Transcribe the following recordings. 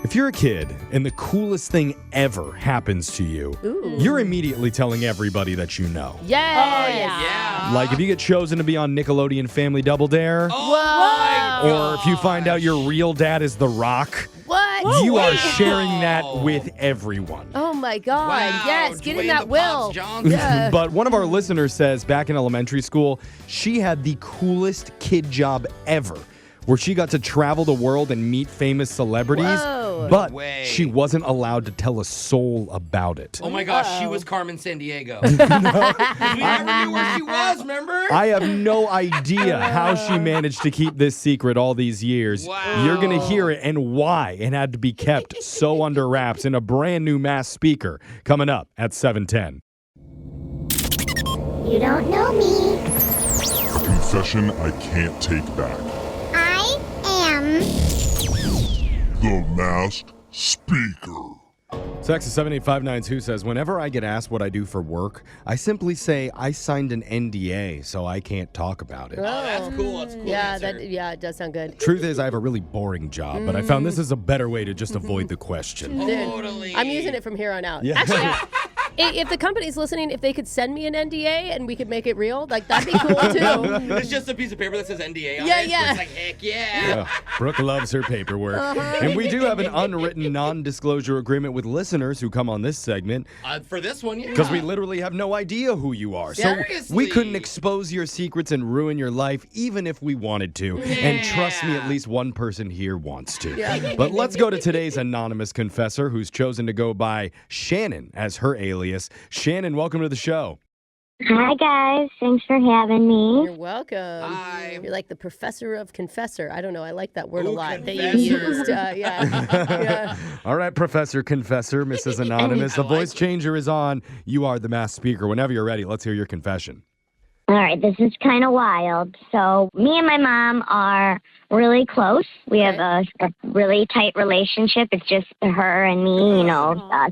If you're a kid and the coolest thing ever happens to you, you're immediately telling everybody that you know. Yes. Oh, yeah. Like if you get chosen to be on Nickelodeon Family Double Dare, Whoa. or if you find out your real dad is The Rock, What? you are sharing that with everyone. Oh, my God. Wow, Yes, get in Dwayne that the will. Pops Johnson. Yeah. But one of our listeners says back in elementary school, she had the coolest kid job ever, where she got to travel the world and meet famous celebrities, Whoa. but No way. she wasn't allowed to tell a soul about it. Oh my gosh, she was Carmen Sandiego. We never knew where she was, remember? I have no idea how she managed to keep this secret all these years. Wow. You're going to hear it and why it had to be kept so under wraps in a brand new mass speaker coming up at 7:10. You don't know me. Confession I can't take back. I am The Masked Speaker. Text 78592 says, whenever I get asked what I do for work, I simply say I signed an NDA, so I can't talk about it. Oh, that's cool. That's a cool. Yeah, answer. it does sound good. Truth is, I have a really boring job, but I found this is a better way to just avoid the question. Totally. I'm using it from here on out. Yeah. Actually, if the company's listening, if they could send me an NDA and we could make it real, like that'd be cool too. It's just a piece of paper that says NDA on Yeah, it. yeah. It's like, heck yeah. Yeah, Brooke loves her paperwork. And we do have an unwritten non-disclosure agreement with listeners who come on this segment For this one, yeah. because we literally have no idea who you are. So Seriously. we couldn't expose your secrets and ruin your life even if we wanted to. And trust me, at least one person here wants to. Yeah. But let's go to today's anonymous confessor who's chosen to go by Shannon as her alias. Shannon, welcome to the show. Hi, guys. Thanks for having me. You're welcome. Hi. You're like the professor of confessor. I don't know. I like that word a Ooh, lot that you confessor. used. Yeah. All right, Professor Confessor, Mrs. Anonymous. The I like voice it. changer is on. You are the mass speaker. Whenever you're ready, let's hear your confession. All right, this is kind of wild. So, me and my mom are really close. We have a really tight relationship. It's just her and me,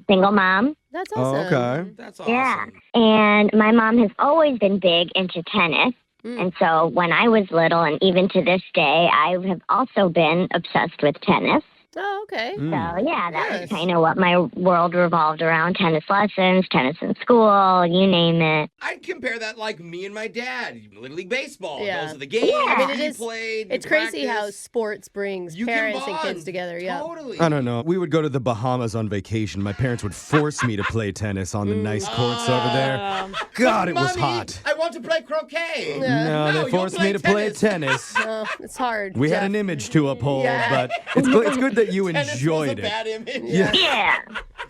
single mom. That's Oh, awesome. okay. That's awesome. Yeah. And my mom has always been big into tennis. And so when I was little, and even to this day, I have also been obsessed with tennis. Oh, okay. Mm. So, yeah, that Nice. was kind of what my world revolved around. Tennis lessons, tennis in school, you name it. I'd compare that like me and my dad. Little League Baseball. Yeah. Those are the games. I mean, it we is- played. It's we crazy how practiced. sports brings You can parents and kids bond. together. Yeah. Totally. I don't know. We would go to the Bahamas on vacation. My parents would force me to play tennis on the nice courts over there. God, it was Mommy, hot. I want to play croquet. No, they you'll forced me to play tennis. Oh, it's hard. We had Jeff. an image to uphold, Yeah. but it's good that you Tennis enjoyed was a it. bad image. Yeah. Yeah.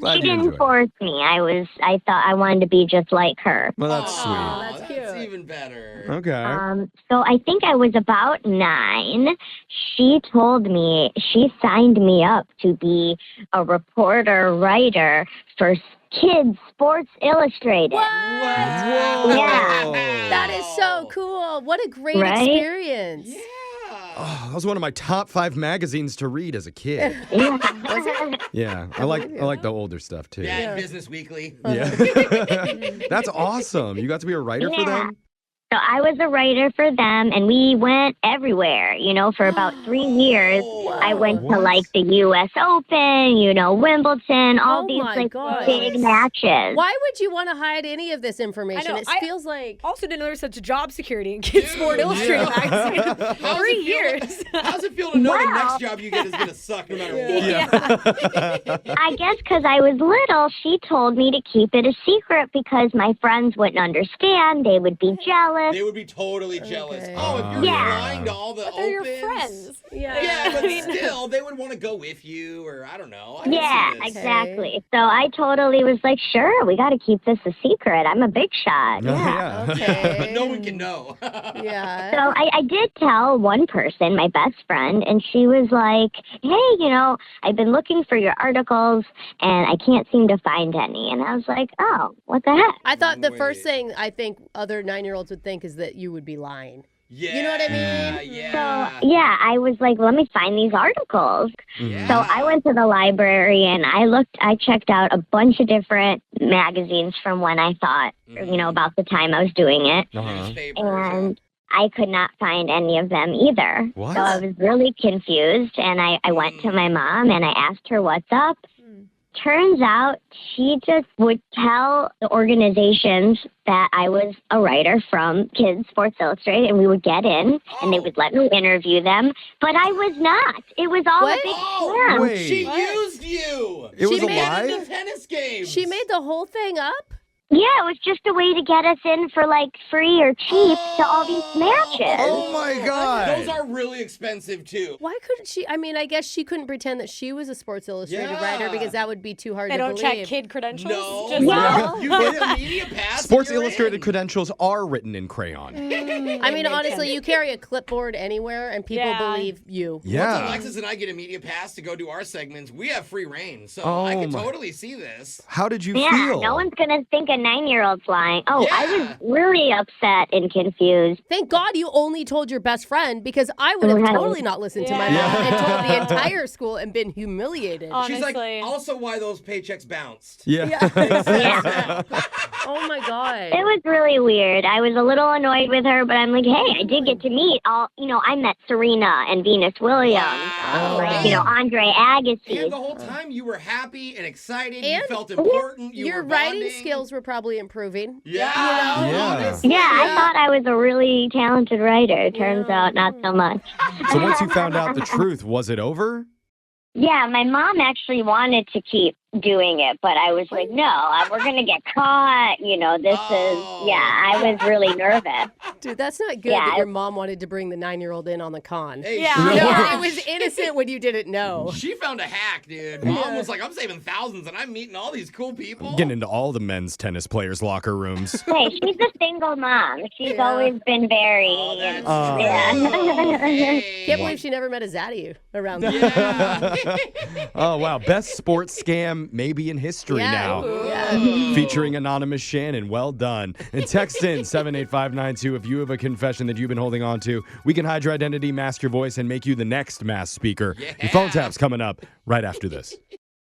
Glad She you didn't enjoyed it. force me. I thought I wanted to be just like her. Well, that's Aw, sweet. That's cute. That's even better. Okay. So I think I was about 9. She told me she signed me up to be a reporter writer for Kids Sports Illustrated. Whoa. Yeah. That is so cool. What a great Right? experience. Yeah. Oh, that was one of my top 5 magazines to read as a kid. Yeah, I like the older stuff too. Yeah, Business Weekly. Yeah. That's awesome. You got to be a writer for Yeah. them? So I was a writer for them, and we went everywhere, for about 3 years. I went to, like, the U.S. Open, Wimbledon, all Oh these, my like, gosh. big matches. Why would you want to hide any of this information? I know, It I- feels like Also didn't know there's such a job security in Kids Sport Illustrated magazine. How's 3 it feel- years. How's it feel to know the Wow. next job you get is going to suck no matter what? I guess because I was little, she told me to keep it a secret because my friends wouldn't understand. They would be jealous. They would be totally jealous. Okay. Oh, if you're Yeah. lying to all the But they're your opens. friends. Yeah, but still, they would want to go with you, or I don't know. I can Yeah, see this. exactly. So I totally was like, sure, we got to keep this a secret. I'm a big shot. Oh, Yeah. okay. But no one can know. Yeah. So I did tell one person, my best friend, and she was like, hey, I've been looking for your articles and I can't seem to find any. And I was like, oh, what the heck? I thought the Wait. first thing I think other 9-year-olds would think is that you would be lying. Yeah. You know what I mean? Yeah. So, yeah, I was like, let me find these articles. Yeah. So I went to the library and I checked out a bunch of different magazines from when I thought, about the time I was doing it. Uh-huh. Newspapers. And I could not find any of them either. What? So I was really confused, and I went to my mom and I asked her what's up. Turns out she just would tell the organizations that I was a writer from Kids Sports Illustrated, and we would get in, and they would let me interview them. But I was not. It was all What? a big Oh, scam. Wait. she used you. It was She a made lie? In the tennis games. She made the whole thing up? Yeah, it was just a way to get us in for like free or cheap to all these matches. Oh my God. Those are really expensive too. Why couldn't she? I mean, I guess she couldn't pretend that she was a Sports Illustrated Yeah. writer because that would be too hard They to don't believe. check kid credentials. No, Just Well- you get a media pass. Sports and you're Illustrated in. credentials are written in crayon. I mean, honestly, you carry a clipboard anywhere and people Yeah. believe you. Once Yeah. Alexis and I get a media pass to go do our segments, we have free reign, so Oh I can my- totally see this. How did you Yeah, feel? no one's going to think a 9-year-old's lying. Oh, I was Yeah. really upset and confused. Thank God you only told your best friend because I would have Right. totally not listened to my Yeah. mom and told the entire school and been humiliated. Honestly. She's like, also why those paychecks bounced. Yeah. Oh my God. It was really weird. I was a little annoyed with her, but I'm like, hey, I did get to meet I met Serena and Venus Williams, Wow. Andre Agassi. And the whole time you were happy and excited. You And felt important. You Your were writing bonding. skills were probably improving. Yeah. Yeah. honestly, Yeah, I thought I was a really talented writer. Turns out not so much. So once you found out the truth, was it over? Yeah, my mom actually wanted to keep doing it, but I was like, no, we're going to get caught. I was really nervous. Dude, that's not good Yeah, that your mom wanted to bring the 9-year-old in on the con. Hey, Yeah. she- No, it was innocent when you didn't know. She found a hack, dude. Mom was like, I'm saving thousands and I'm meeting all these cool people. Getting into all the men's tennis players' locker rooms. Hey, she's a single mom. She's Yeah. always been very... Oh, that's Oh. true. Yeah. Hey. Can't believe she never met a Zaddy around there. Yeah. Oh, wow. Best sports scam maybe in history now. Yeah. Featuring Anonymous Shannon. Well done. And text in 78592 if you have a confession that you've been holding on to. We can hide your identity, mask your voice, and make you the next mass speaker. Your phone tap's coming up right after this.